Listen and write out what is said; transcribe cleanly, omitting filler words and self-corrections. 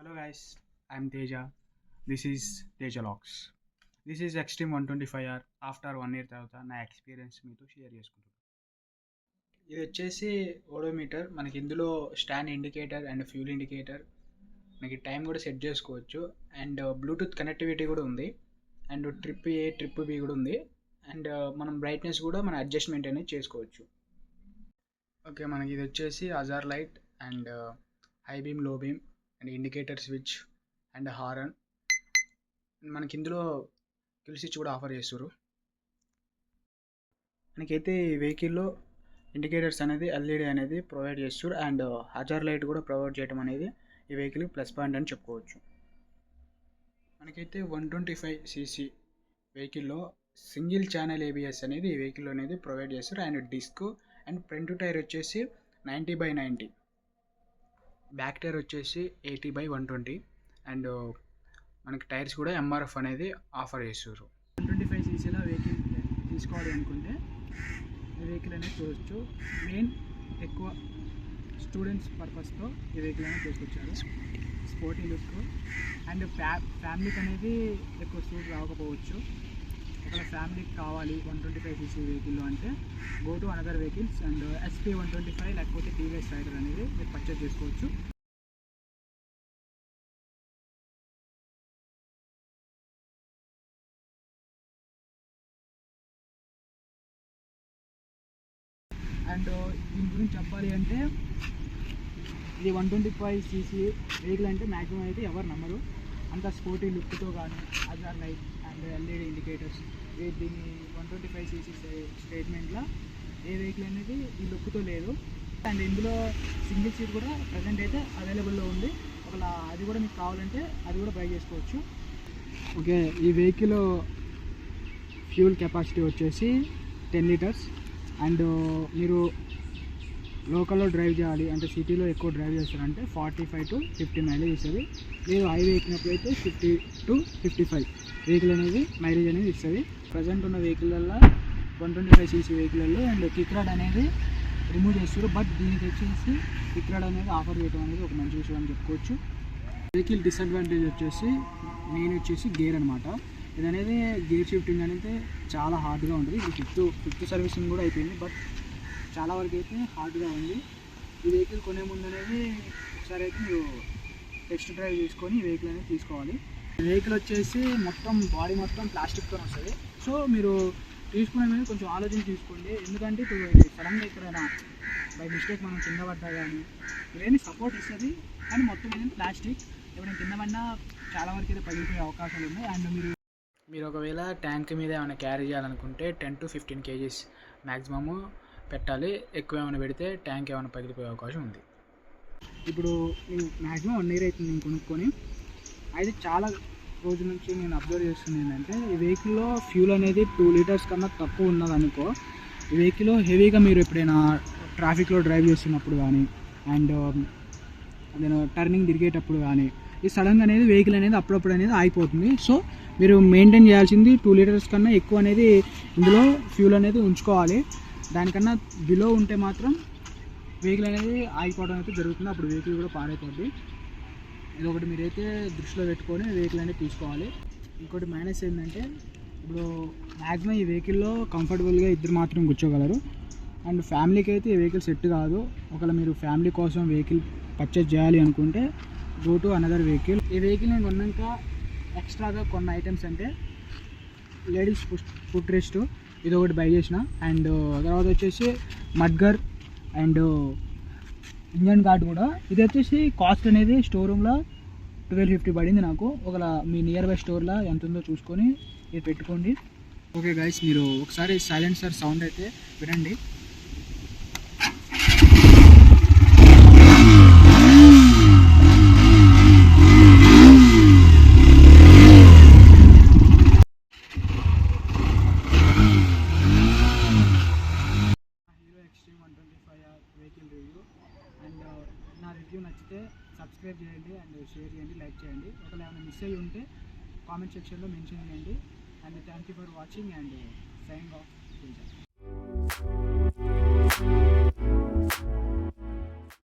Hello guys, I'm Teja. This is Teja Logs. This is Extreme 125R. After 1 year తర్వాత నా experience మీతో share చేసుకుంటాను. ఇది వచ్చేసి ఓడోమీటర్. మనకి ఇందులో stand indicator and fuel indicator, మనకి టైం కూడా సెట్ చేసుకోవచ్చు. అండ్ బ్లూటూత్ కనెక్టివిటీ కూడా ఉంది. And trip A trip B కూడా ఉంది. అండ్ మనం బ్రైట్నెస్ కూడా మన అడ్జస్ట్మెంట్ అనేది చేసుకోవచ్చు. ఓకే, మనకి ఇది వచ్చేసి hazard light and high beam, low beam and indicator switch and horn. మనకి ఇందులో కిల్ స్విచ్ కూడా ఆఫర్ చేస్తారు. మనకైతే ఈ వెహికల్లో ఇండికేటర్స్ అనేది ఎల్ఈడి అనేది ప్రొవైడ్ చేస్తారు. అండ్ హజార్ లైట్ కూడా ప్రొవైడ్ చేయడం అనేది ఈ వెహికల్ ప్లస్ పాయింట్ అని చెప్పుకోవచ్చు. మనకైతే 125cc వెహికల్లో సింగిల్ ఛానల్ ఏబిఎస్ అనేది ఈ వెహికల్ అనేది ప్రొవైడ్ చేస్తారు. And disc and front tyre వచ్చేసి 90/90, బ్యాక్ టైర్ వచ్చేసి 80/120. అండ్ మనకి టైర్స్ కూడా ఎంఆర్ఎఫ్ అనేది ఆఫర్ చేస్తారు. 125cc వెహికల్ తీసుకోవాలి అనుకుంటే ఈ వెహికల్ అనేది చూడవచ్చు. మెయిన్ ఎక్కువ స్టూడెంట్స్ పర్పస్తో ఈ వెహికల్ అనేది తీసుకొచ్చారు. స్పోర్టీ లుక్ అండ్ ఫ్యామిలీకి అనేది ఎక్కువ సూట్ రాకపోవచ్చు. ఒకవేళ ఫ్యామిలీకి కావాలి 125cc వెహికల్లో అంటే go to another vehicles and SP 125 లేకపోతే టీవీఎస్ రైడర్ అనేది మీరు పర్చేస్ చేసుకోవచ్చు. అండ్ దీని గురించి చెప్పాలి అంటే ఇది 125cc వెహికల్ అంటే మ్యాక్సిమం అయితే ఎవరు నమ్మరు. అంత స్పోర్టీ లుక్తో కానీ హజార్ లైట్ అండ్ ఎల్ఈడి ఇండికేటర్స్ దీన్ని 125cc స్టేట్మెంట్లో ఏ వెహికల్ అనేది ఈ లుక్తో లేదు. అండ్ ఇందులో సింగిల్ సీట్ కూడా ప్రజెంట్ అయితే అవైలబుల్లో ఉంది. ఒకవేళ అది కూడా మీకు కావాలంటే అది కూడా బై చేసుకోవచ్చు. ఓకే, ఈ వెహికల్ ఫ్యూల్ కెపాసిటీ వచ్చేసి 10 లీటర్స్. అండ్ మీరు లోకల్లో డ్రైవ్ చేయాలి అంటే సిటీలో ఎక్కువ డ్రైవ్ చేస్తారంటే 45 to 50 మైలేజ్ ఇస్తుంది. లేదు హైవే ఎక్కినప్పుడు అయితే 50 to 55 వెహికల్ అనేది మైలేజ్ అనేది ఇస్తుంది. ప్రజెంట్ ఉన్న వెహికల్లో 125cc వెహికల్లో అండ్ కిక్ రాడ్ అనేది రిమూవ్ చేస్తారు. బట్ దీనికి వచ్చేసి కిక్ రాడ్ అనేది ఆఫర్ చేయడం అనేది ఒక మంచి విషయం అని చెప్పుకోవచ్చు. వెహికల్ డిసడ్వాంటేజ్ వచ్చేసి మెయిన్ వచ్చేసి గేర్ అనమాట. ఇది అనేది గేర్ షిఫ్టింగ్ అనేది చాలా హార్డ్గా ఉంటుంది. ఇది ఫిఫ్త్ సర్వీసింగ్ కూడా అయిపోయింది, బట్ చాలా వరకు అయితే హార్డ్గా ఉంది. ఈ వెహికల్ కొనే ముందు అనేది ఒకసారి అయితే మీరు టెస్ట్ డ్రైవ్ చేసుకొని ఈ వెహికల్ అనేది తీసుకోవాలి. ఈ వెహికల్ వచ్చేసి మొత్తం బాడీ మొత్తం ప్లాస్టిక్తో వస్తుంది. సో మీరు తీసుకునే మీద కొంచెం ఆలోచన తీసుకోండి. ఎందుకంటే ఇప్పుడు సడన్గా ఎక్కడైనా బై మిస్టేక్ మనం కింద పడ్డా కానీ ఇవన్నీ సపోర్ట్ ఇస్తుంది, కానీ మొత్తం మీద ప్లాస్టిక్ ఎప్పుడైనా కింద పడినా చాలా వరకు అయితే పగిలిపోయే అవకాశాలు ఉన్నాయి. అండ్ మీరు ఒకవేళ ట్యాంక్ మీద ఏమైనా క్యారీ చేయాలనుకుంటే 10 to 15 kgs మ్యాక్సిమము పెట్టాలి. ఎక్కువ ఏమైనా పెడితే ట్యాంక్ ఏమైనా పగిలిపోయే అవకాశం ఉంది. ఇప్పుడు నేను మ్యాక్సిమం 1 year అవుతుంది నేను కొనుక్కొని. అయితే చాలా రోజుల నుంచి నేను అబ్జర్వ్ చేస్తుంది ఏంటంటే ఈ వెహికల్లో ఫ్యూల్ అనేది 2 లీటర్స్ కన్నా తక్కువ ఉన్నదనుకో, ఈ వెహికల్లో హెవీగా మీరు ఎప్పుడైనా ట్రాఫిక్లో డ్రైవ్ చేస్తున్నప్పుడు కానీ అండ్ నేను టర్నింగ్ తిరిగేటప్పుడు కానీ ఈ సడన్గా అనేది వెహికల్ అనేది అప్పుడప్పుడు అనేది ఆగిపోతుంది. సో మీరు మెయింటైన్ చేయాల్సింది 2 లీటర్స్ కన్నా ఎక్కువ అనేది ఇందులో ఫ్యూల్ అనేది ఉంచుకోవాలి. దానికన్నా బిలో ఉంటే మాత్రం వెహికల్ అనేది ఆగిపోవడం అయితే జరుగుతుంది. అప్పుడు వెహికల్ కూడా పాడైపోద్ది. ఇది ఒకటి మీరైతే దృష్టిలో పెట్టుకొని వెహికల్ అనేది తీసుకోవాలి. ఇంకోటి మైనస్ ఏంటంటే ఇప్పుడు మ్యాక్సిమం ఈ వెహికల్లో కంఫర్టబుల్గా ఇద్దరు మాత్రం కూర్చోగలరు. అండ్ ఫ్యామిలీకి అయితే ఈ వెహికల్ సెట్ కాదు. ఒకవేళ మీరు ఫ్యామిలీ కోసం వెహికల్ పర్చేజ్ చేయాలి అనుకుంటే గో టు అనదర్ వెహికల్. ఈ వెహికల్ నేను కొన్నాక ఎక్స్ట్రాగా కొన్న ఐటమ్స్ అంటే లేడీస్ ఫుట్ రెస్ట్ ఇది ఒకటి బై చేసిన. అండ్ తర్వాత వచ్చేసి మడ్గర్ అండ్ ఇంజన్ గార్డ్ కూడా. ఇది వచ్చేసి కాస్ట్ అనేది స్టోర్ రూమ్లో 1250 పడింది నాకు. ఒకవేళ మీ నియర్ బై స్టోర్లో ఎంత ఉందో చూసుకొని ఇది పెట్టుకోండి. ఓకే గైస్, మీరు ఒకసారి సైలెన్సర్ సౌండ్ అయితే వినండి. Vehicle review. అండ్ నా రివ్యూ నచ్చితే సబ్స్క్రైబ్ చేయండి అండ్ షేర్ చేయండి, లైక్ చేయండి. ఒకవేళ ఏమైనా మిస్ అయ్యి ఉంటే కామెంట్ సెక్షన్లో మెన్షన్ చేయండి. And thank you for watching and signing off.